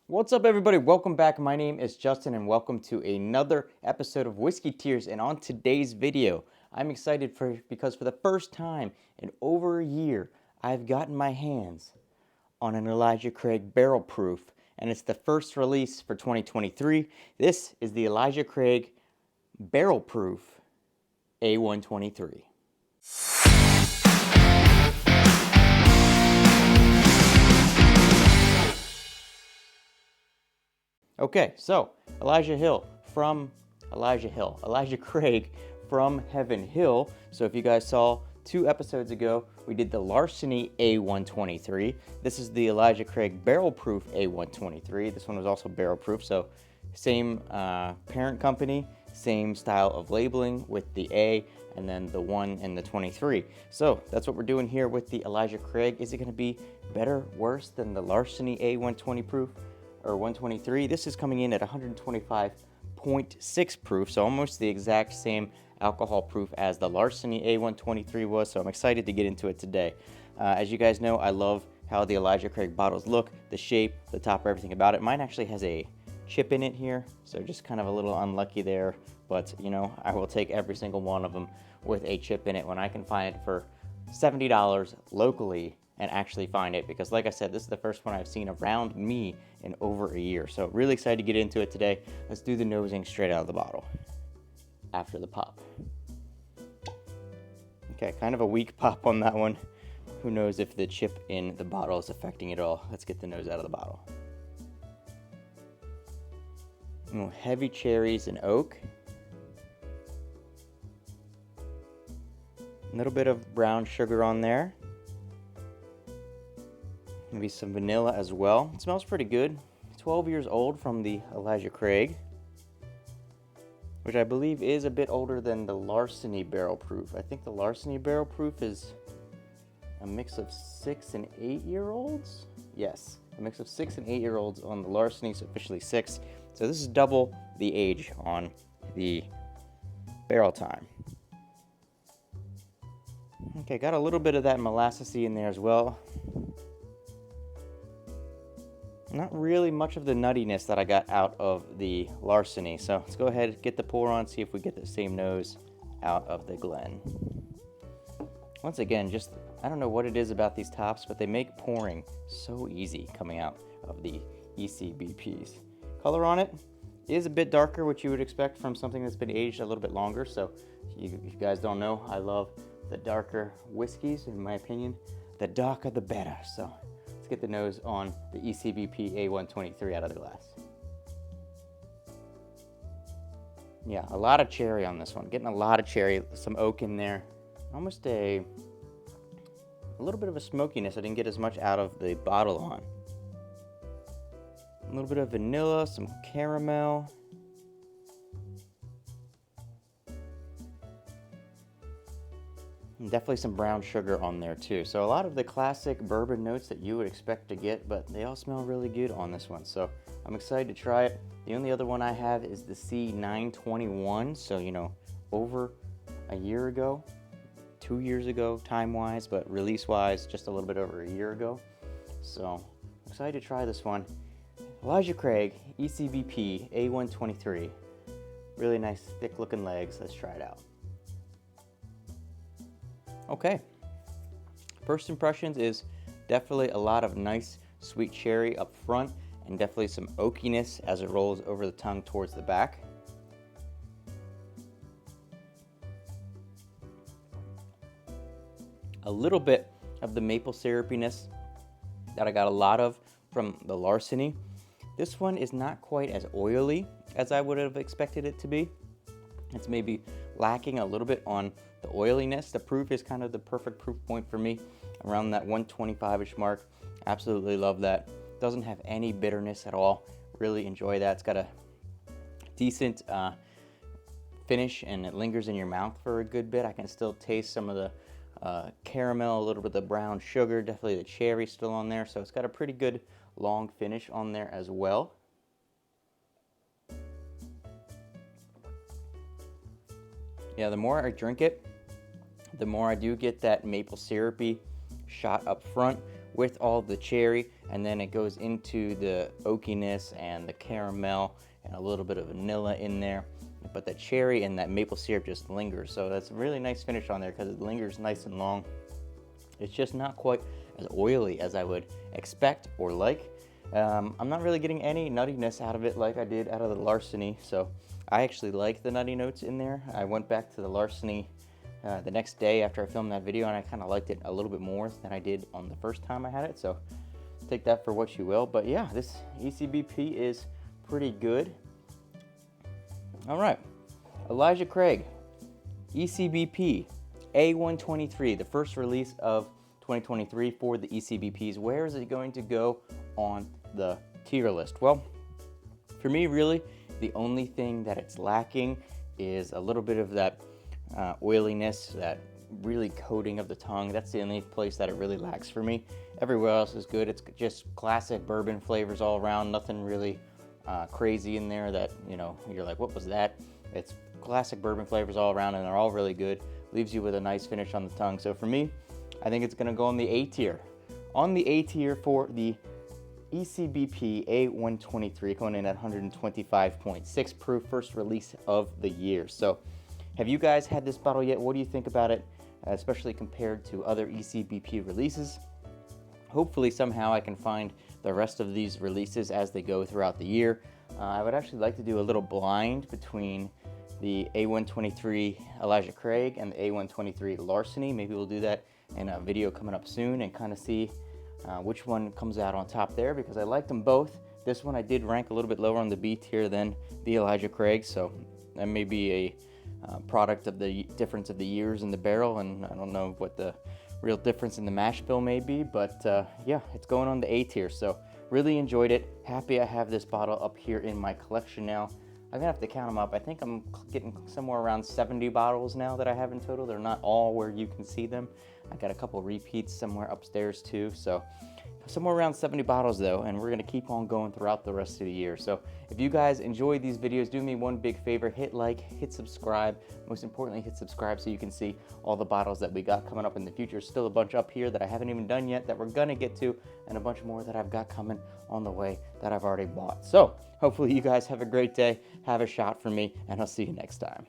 What's up, everybody? Welcome back. My name is Justin, and welcome to another episode of Whiskey Tears. And on today's video, I'm excited because for the first time in over a year, I've gotten my hands on an Elijah Craig Barrel Proof, and it's the first release for 2023. This is the Elijah Craig Barrel Proof A123. Okay, so Elijah Craig from Heaven Hill. So if you guys saw 2 episodes ago, we did the Larceny A123. This is the Elijah Craig Barrel Proof A123. This one was also barrel proof, so same parent company, same style of labeling with the A and then the 1 and the 23. So that's what we're doing here with the Elijah Craig. Is it going to be better, worse than the Larceny A120 proof? Or 123. This is coming in at 125.6 proof, so almost the exact same alcohol proof as the Larceny A123 was, so I'm excited to get into it today. As you guys know, I love how the Elijah Craig bottles look, the shape, the top, everything about it. Mine actually has a chip in it here, so just kind of a little unlucky there, but you know, I will take every single one of them with a chip in it when I can find it for $70 locally and actually find it, because like I said, this is the first one I've seen around me in over a year. So really excited to get into it today. Let's do the nosing straight out of the bottle after the pop. Okay, kind of a weak pop on that one. Who knows if the chip in the bottle is affecting it all. Let's get the nose out of the bottle. Heavy cherries and oak. A little bit of brown sugar on there. Maybe some vanilla as well. It smells pretty good. 12 years old from the Elijah Craig, which I believe is a bit older than the Larceny Barrel Proof. I think the Larceny Barrel Proof is a mix of 6 and 8-year-olds. Yes, a mix of 6 and 8-year-olds on the Larceny, so officially 6. So this is double the age on the barrel time. Okay, got a little bit of that molassesy in there as well. Not really much of the nuttiness that I got out of the Larceny. So let's go ahead, get the pour on, see if we get the same nose out of the Glen. Once again, just, I don't know what it is about these tops, but they make pouring so easy coming out of the ECBPs. Color on it is a bit darker, which you would expect from something that's been aged a little bit longer. So if you guys don't know, I love the darker whiskeys. In my opinion, the darker the better. So let's get the nose on the ECBP A123 out of the glass. Yeah, a lot of cherry on this one. Getting a lot of cherry, some oak in there. Almost a little bit of a smokiness I didn't get as much out of the bottle on. A little bit of vanilla, some caramel. And definitely some brown sugar on there too. So a lot of the classic bourbon notes that you would expect to get, but they all smell really good on this one. So I'm excited to try it. The only other one I have is the C921. So, you know, over a year ago, 2 years ago, time-wise, but release-wise, just a little bit over a year ago. So I'm excited to try this one. Elijah Craig, ECBP A123. Really nice, thick-looking legs. Let's try it out. Okay, first impressions is definitely a lot of nice sweet cherry up front and definitely some oakiness as it rolls over the tongue towards the back. A little bit of the maple syrupiness that I got a lot of from the Larceny. This one is not quite as oily as I would have expected it to be. It's maybe lacking a little bit on the oiliness. The proof is kind of the perfect proof point for me, around that 125-ish mark. Absolutely love that. Doesn't have any bitterness at all. Really enjoy that. It's got a decent finish and it lingers in your mouth for a good bit. I can still taste some of the caramel, a little bit of the brown sugar, definitely the cherry still on there. So it's got a pretty good long finish on there as well. Yeah, the more I drink it, the more I do get that maple syrupy shot up front with all the cherry, and then it goes into the oakiness and the caramel and a little bit of vanilla in there. But the cherry and that maple syrup just lingers. So that's a really nice finish on there because it lingers nice and long. It's just not quite as oily as I would expect or like. I'm not really getting any nuttiness out of it like I did out of the Larceny. So I actually like the nutty notes in there. I went back to the Larceny the next day after I filmed that video, and I kind of liked it a little bit more than I did on the first time I had it. So take that for what you will. But yeah, this ECBP is pretty good. All right, Elijah Craig, ECBP A123, the first release of 2023 for the ECBPs. Where is it going to go on the tier list? Well, for me, really, the only thing that it's lacking is a little bit of that oiliness, that really coating of the tongue. That's the only place that it really lacks for me. Everywhere else is good. It's just classic bourbon flavors all around, nothing really crazy in there that, you know, you're like, what was that? It's classic bourbon flavors all around, and they're all really good. Leaves you with a nice finish on the tongue. So for me, I think it's going to go on the A tier. On the A tier for the ECBP A123, going in at 125.6 proof, first release of the year. So have you guys had this bottle yet? What do you think about it, especially compared to other ECBP releases? Hopefully somehow I can find the rest of these releases as they go throughout the year. I would actually like to do a little blind between the A123 Elijah Craig and the A123 Larceny. Maybe we'll do that in a video coming up soon and kind of see which one comes out on top there, because I liked them both. This one I did rank a little bit lower on the B tier than the Elijah Craig, so that may be a product of the difference of the years in the barrel, and I don't know what the real difference in the mash bill may be, but yeah, it's going on the A tier. So really enjoyed it. Happy I have this bottle up here in my collection now. I'm gonna have to count them up. I think I'm getting somewhere around 70 bottles now that I have in total. They're not all where you can see them. I got a couple repeats somewhere upstairs too. So somewhere around 70 bottles though, and we're gonna keep on going throughout the rest of the year. So if you guys enjoyed these videos, do me one big favor, hit like, hit subscribe. Most importantly, hit subscribe so you can see all the bottles that we got coming up in the future. Still a bunch up here that I haven't even done yet that we're gonna get to, and a bunch more that I've got coming on the way that I've already bought. So hopefully you guys have a great day, have a shot for me, and I'll see you next time.